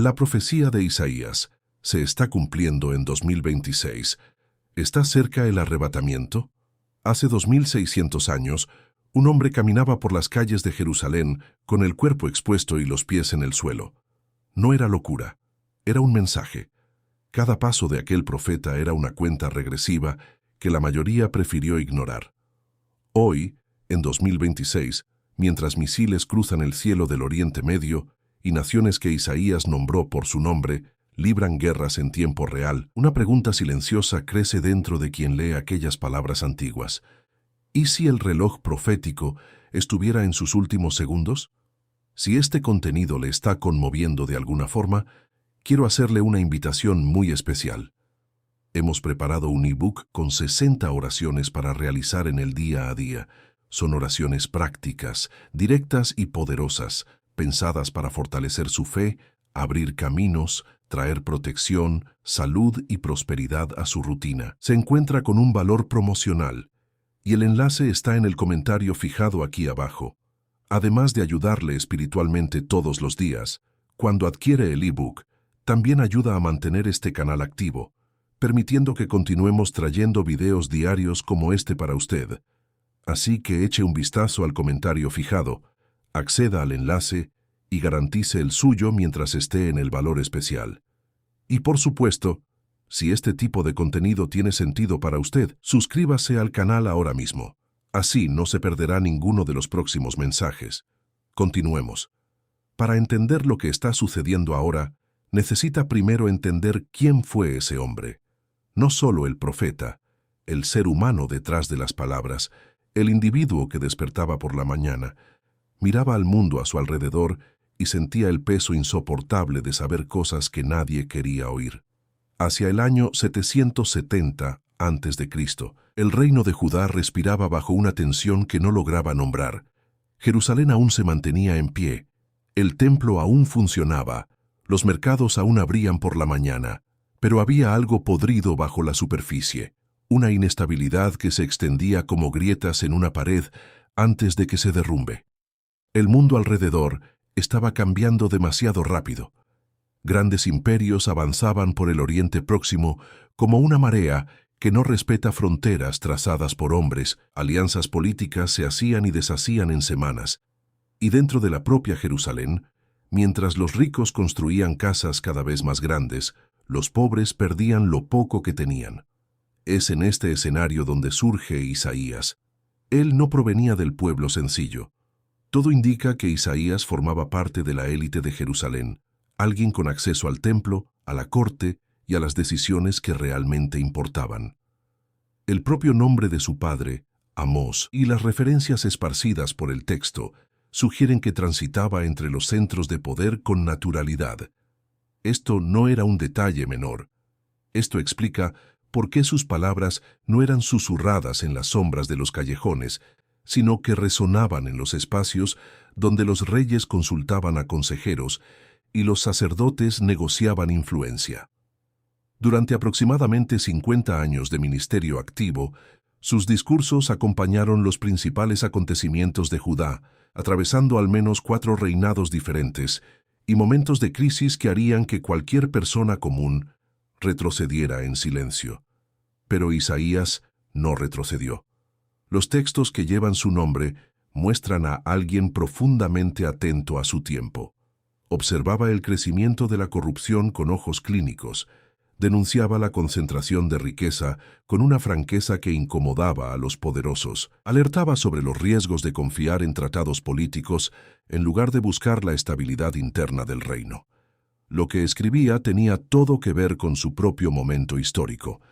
La profecía de Isaías se está cumpliendo en 2026. ¿Está cerca el arrebatamiento? Hace 2600 años, un hombre caminaba por las calles de Jerusalén con el cuerpo expuesto y los pies en el suelo. No era locura, era un mensaje. Cada paso de aquel profeta era una cuenta regresiva que la mayoría prefirió ignorar. Hoy, en 2026, mientras misiles cruzan el cielo del Oriente Medio y naciones que Isaías nombró por su nombre libran guerras en tiempo real, una pregunta silenciosa crece dentro de quien lee aquellas palabras antiguas. ¿Y si el reloj profético estuviera en sus últimos segundos? Si este contenido le está conmoviendo de alguna forma, quiero hacerle una invitación muy especial. Hemos preparado un ebook con 60 oraciones para realizar en el día a día. Son oraciones prácticas, directas y poderosas, pensadas para fortalecer su fe, abrir caminos, traer protección, salud y prosperidad a su rutina. Se encuentra con un valor promocional, y el enlace está en el comentario fijado aquí abajo. Además de ayudarle espiritualmente todos los días, cuando adquiere el ebook, también ayuda a mantener este canal activo, permitiendo que continuemos trayendo videos diarios como este para usted. Así que eche un vistazo al comentario fijado, acceda al enlace y garantice el suyo mientras esté en el valor especial. Y por supuesto, si este tipo de contenido tiene sentido para usted, suscríbase al canal ahora mismo. Así no se perderá ninguno de los próximos mensajes. Continuemos. Para entender lo que está sucediendo ahora, necesita primero entender quién fue ese hombre. No solo el profeta, el ser humano detrás de las palabras, el individuo que despertaba por la mañana, miraba al mundo a su alrededor y sentía el peso insoportable de saber cosas que nadie quería oír. Hacia el año 770 a.C., el reino de Judá respiraba bajo una tensión que no lograba nombrar. Jerusalén aún se mantenía en pie, el templo aún funcionaba, los mercados aún abrían por la mañana, pero había algo podrido bajo la superficie, una inestabilidad que se extendía como grietas en una pared antes de que se derrumbe. El mundo alrededor estaba cambiando demasiado rápido. Grandes imperios avanzaban por el Oriente Próximo como una marea que no respeta fronteras trazadas por hombres. Alianzas políticas se hacían y deshacían en semanas. Y dentro de la propia Jerusalén, mientras los ricos construían casas cada vez más grandes, los pobres perdían lo poco que tenían. Es en este escenario donde surge Isaías. Él no provenía del pueblo sencillo. Todo indica que Isaías formaba parte de la élite de Jerusalén, alguien con acceso al templo, a la corte y a las decisiones que realmente importaban. El propio nombre de su padre, Amós, y las referencias esparcidas por el texto sugieren que transitaba entre los centros de poder con naturalidad. Esto no era un detalle menor. Esto explica por qué sus palabras no eran susurradas en las sombras de los callejones, sino que resonaban en los espacios donde los reyes consultaban a consejeros y los sacerdotes negociaban influencia. Durante aproximadamente 50 años de ministerio activo, sus discursos acompañaron los principales acontecimientos de Judá, atravesando al menos 4 reinados diferentes y momentos de crisis que harían que cualquier persona común retrocediera en silencio. Pero Isaías no retrocedió. Los textos que llevan su nombre muestran a alguien profundamente atento a su tiempo. Observaba el crecimiento de la corrupción con ojos clínicos, denunciaba la concentración de riqueza con una franqueza que incomodaba a los poderosos, alertaba sobre los riesgos de confiar en tratados políticos en lugar de buscar la estabilidad interna del reino. Lo que escribía tenía todo que ver con su propio momento histórico,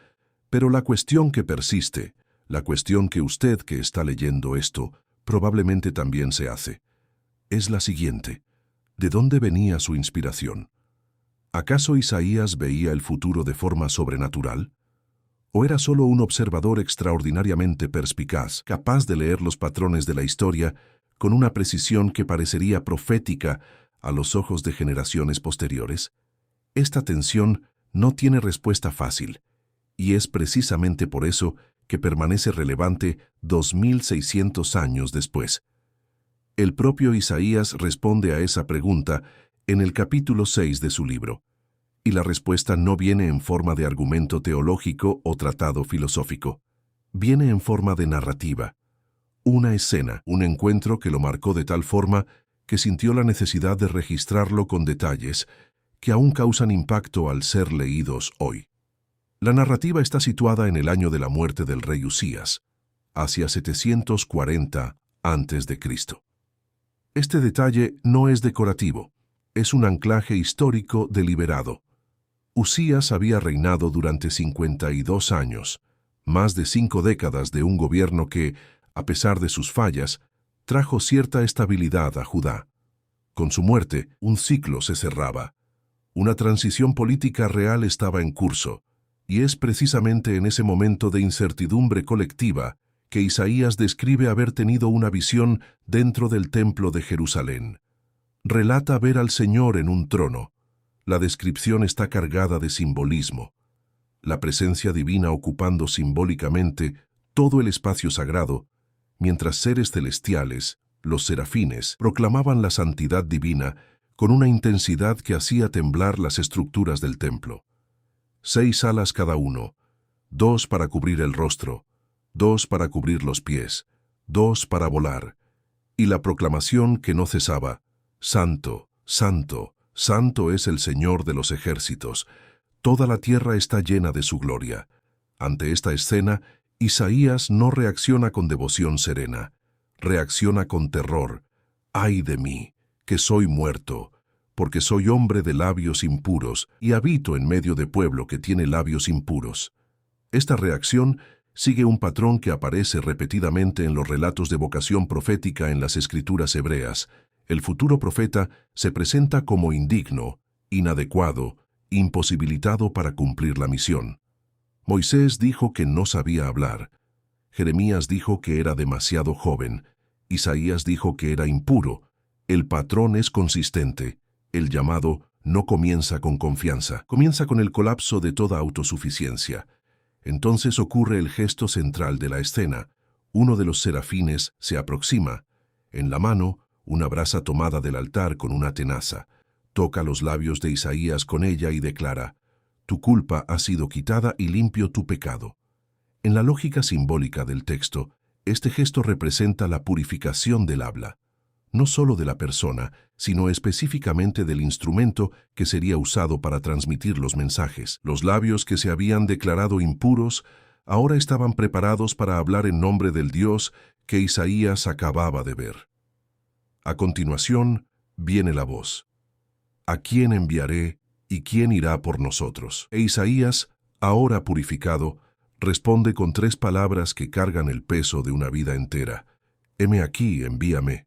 pero la cuestión que persiste, la cuestión que usted que está leyendo esto probablemente también se hace, es la siguiente: ¿de dónde venía su inspiración? ¿Acaso Isaías veía el futuro de forma sobrenatural? ¿O era solo un observador extraordinariamente perspicaz, capaz de leer los patrones de la historia con una precisión que parecería profética a los ojos de generaciones posteriores? Esta tensión no tiene respuesta fácil, y es precisamente por eso que permanece relevante 2600 años después. El propio Isaías responde a esa pregunta en el capítulo 6 de su libro. Y la respuesta no viene en forma de argumento teológico o tratado filosófico. Viene en forma de narrativa. Una escena, un encuentro que lo marcó de tal forma que sintió la necesidad de registrarlo con detalles que aún causan impacto al ser leídos hoy. La narrativa está situada en el año de la muerte del rey Usías, hacia 740 a.C. Este detalle no es decorativo, es un anclaje histórico deliberado. Usías había reinado durante 52 años, más de 5 décadas de un gobierno que, a pesar de sus fallas, trajo cierta estabilidad a Judá. Con su muerte, un ciclo se cerraba. Una transición política real estaba en curso, y es precisamente en ese momento de incertidumbre colectiva que Isaías describe haber tenido una visión dentro del templo de Jerusalén. Relata ver al Señor en un trono. La descripción está cargada de simbolismo. La presencia divina ocupando simbólicamente todo el espacio sagrado, mientras seres celestiales, los serafines, proclamaban la santidad divina con una intensidad que hacía temblar las estructuras del templo. 6 alas cada uno, 2 para cubrir el rostro, 2 para cubrir los pies, 2 para volar, y la proclamación que no cesaba: Santo, Santo, Santo es el Señor de los ejércitos, toda la tierra está llena de su gloria. Ante esta escena, Isaías no reacciona con devoción serena, reacciona con terror. ¡Ay de mí, que soy muerto! Porque soy hombre de labios impuros y habito en medio de pueblo que tiene labios impuros. Esta reacción sigue un patrón que aparece repetidamente en los relatos de vocación profética en las escrituras hebreas. El futuro profeta se presenta como indigno, inadecuado, imposibilitado para cumplir la misión. Moisés dijo que no sabía hablar. Jeremías dijo que era demasiado joven. Isaías dijo que era impuro. El patrón es consistente. El llamado no comienza con confianza, comienza con el colapso de toda autosuficiencia. Entonces ocurre el gesto central de la escena. Uno de los serafines se aproxima. En la mano, una brasa tomada del altar con una tenaza. Toca los labios de Isaías con ella y declara: Tu culpa ha sido quitada y limpio tu pecado. En la lógica simbólica del texto, este gesto representa la purificación del habla, no solo de la persona, sino específicamente del instrumento que sería usado para transmitir los mensajes. Los labios que se habían declarado impuros ahora estaban preparados para hablar en nombre del Dios que Isaías acababa de ver. A continuación, viene la voz: ¿A quién enviaré y quién irá por nosotros? E Isaías, ahora purificado, responde con 3 palabras que cargan el peso de una vida entera: heme aquí, envíame.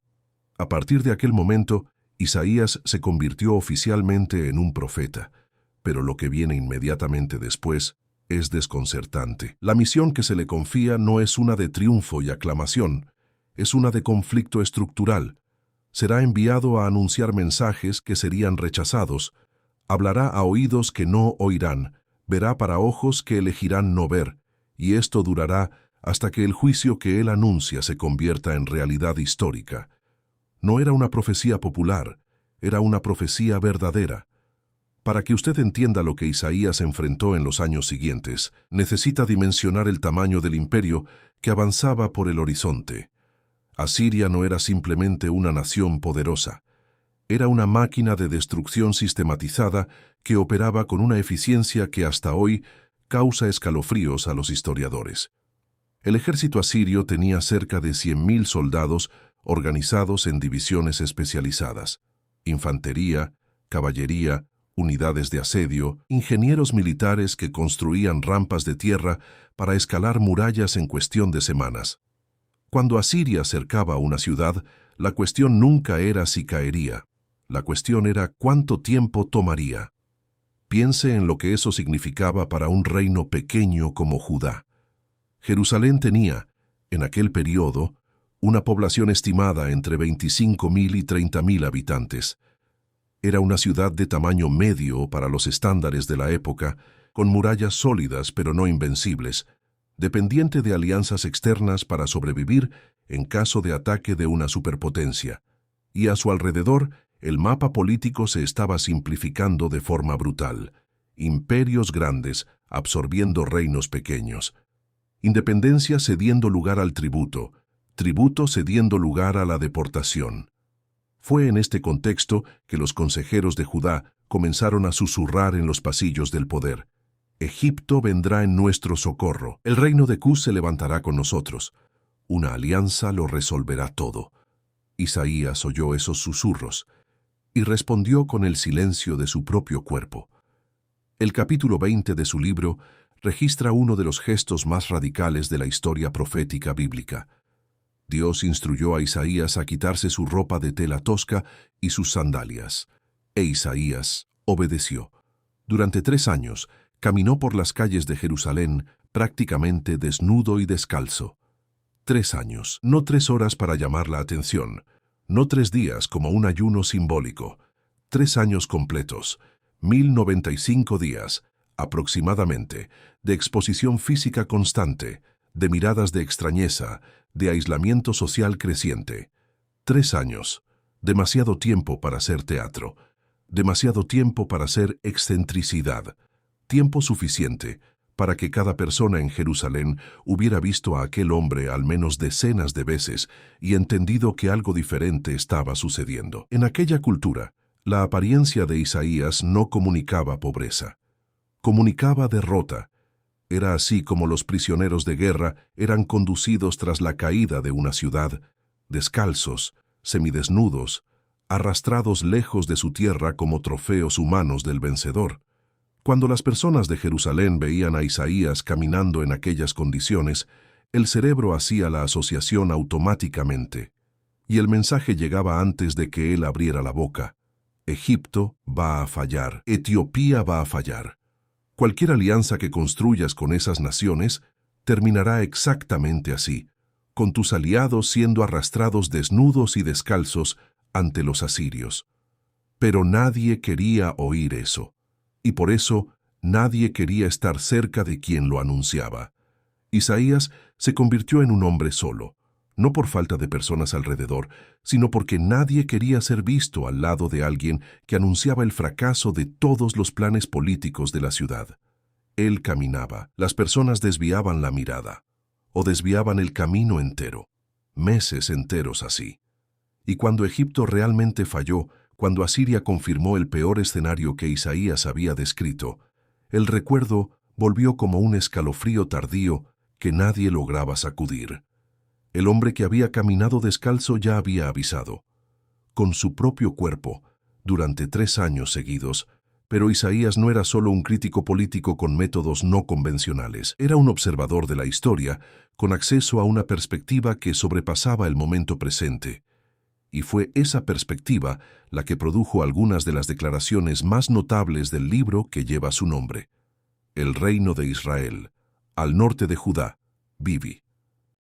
A partir de aquel momento, Isaías se convirtió oficialmente en un profeta, pero lo que viene inmediatamente después es desconcertante. La misión que se le confía no es una de triunfo y aclamación, es una de conflicto estructural. Será enviado a anunciar mensajes que serían rechazados, hablará a oídos que no oirán, verá para ojos que elegirán no ver, y esto durará hasta que el juicio que él anuncia se convierta en realidad histórica. No era una profecía popular, era una profecía verdadera. Para que usted entienda lo que Isaías enfrentó en los años siguientes, necesita dimensionar el tamaño del imperio que avanzaba por el horizonte. Asiria no era simplemente una nación poderosa, era una máquina de destrucción sistematizada que operaba con una eficiencia que hasta hoy causa escalofríos a los historiadores. El ejército asirio tenía cerca de 100.000 soldados organizados en divisiones especializadas: infantería, caballería, unidades de asedio, ingenieros militares que construían rampas de tierra para escalar murallas en cuestión de semanas. Cuando Asiria cercaba una ciudad, la cuestión nunca era si caería, la cuestión era cuánto tiempo tomaría. Piense en lo que eso significaba para un reino pequeño como Judá. Jerusalén tenía, en aquel periodo, una población estimada entre 25.000 y 30.000 habitantes. Era una ciudad de tamaño medio para los estándares de la época, con murallas sólidas pero no invencibles, dependiente de alianzas externas para sobrevivir en caso de ataque de una superpotencia, y a su alrededor el mapa político se estaba simplificando de forma brutal. Imperios grandes absorbiendo reinos pequeños. Independencia cediendo lugar al tributo, tributo cediendo lugar a la deportación. Fue en este contexto que los consejeros de Judá comenzaron a susurrar en los pasillos del poder. Egipto vendrá en nuestro socorro. El reino de Cus se levantará con nosotros. Una alianza lo resolverá todo. Isaías oyó esos susurros y respondió con el silencio de su propio cuerpo. El capítulo 20 de su libro registra uno de los gestos más radicales de la historia profética bíblica. Dios instruyó a Isaías a quitarse su ropa de tela tosca y sus sandalias, e Isaías obedeció. Durante 3 años, caminó por las calles de Jerusalén prácticamente desnudo y descalzo. 3 años, no 3 horas para llamar la atención, no 3 días como un ayuno simbólico, 3 años completos, 1095 días, aproximadamente, de exposición física constante, de miradas de extrañeza, de aislamiento social creciente. 3 años, demasiado tiempo para ser teatro, demasiado tiempo para ser excentricidad, tiempo suficiente para que cada persona en Jerusalén hubiera visto a aquel hombre al menos decenas de veces y entendido que algo diferente estaba sucediendo. En aquella cultura, la apariencia de Isaías no comunicaba pobreza, comunicaba derrota. Era así como los prisioneros de guerra eran conducidos tras la caída de una ciudad, descalzos, semidesnudos, arrastrados lejos de su tierra como trofeos humanos del vencedor. Cuando las personas de Jerusalén veían a Isaías caminando en aquellas condiciones, el cerebro hacía la asociación automáticamente, y el mensaje llegaba antes de que él abriera la boca. Egipto va a fallar, Etiopía va a fallar. Cualquier alianza que construyas con esas naciones terminará exactamente así, con tus aliados siendo arrastrados desnudos y descalzos ante los asirios. Pero nadie quería oír eso, y por eso nadie quería estar cerca de quien lo anunciaba. Isaías se convirtió en un hombre solo, no por falta de personas alrededor, sino porque nadie quería ser visto al lado de alguien que anunciaba el fracaso de todos los planes políticos de la ciudad. Él caminaba, las personas desviaban la mirada, o desviaban el camino entero, meses enteros así. Y cuando Egipto realmente falló, cuando Asiria confirmó el peor escenario que Isaías había descrito, el recuerdo volvió como un escalofrío tardío que nadie lograba sacudir. El hombre que había caminado descalzo ya había avisado, con su propio cuerpo, durante 3 años seguidos, pero Isaías no era solo un crítico político con métodos no convencionales, era un observador de la historia, con acceso a una perspectiva que sobrepasaba el momento presente. Y fue esa perspectiva la que produjo algunas de las declaraciones más notables del libro que lleva su nombre. El reino de Israel, al norte de Judá, Bibi.